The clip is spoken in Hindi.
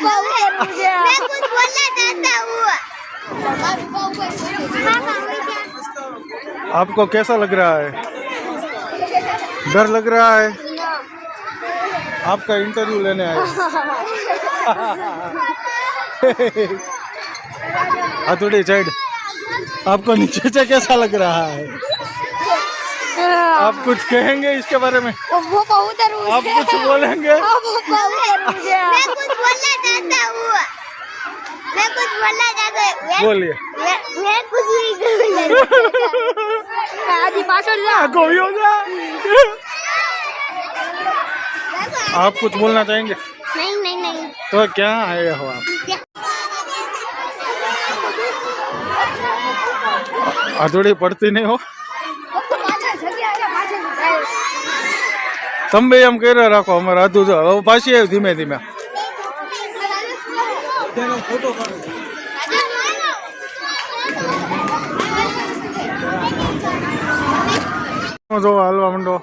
मैं कुछ बोलना चाहता हूँ। आपको कैसा लग रहा है? डर लग रहा है? आपका इंटरव्यू लेने आए। हथौड़ी साइड, आपको नीचे से कैसा लग रहा है? आप कुछ कहेंगे इसके बारे में? वो बहुत आप कुछ बोलेंगे? मैं कुछ बोलना चाहता हूँ। मैं कुछ बोलना चाहता हूँ। बोलिए। मैं कुछ नहीं करूँगा। आदि पासवर्ड जा। कोई हो जा। आप कुछ बोलना चाहेंगे? नहीं नहीं नहीं। तो क्या आए हो आप? हथौड़ी पड़ती नहीं हो? તમે બે એમ કર્યા રાખો, અમારે આધું જો હવે પાછી આવ્યું ધીમે ધીમે. જો હાલવા માંડો.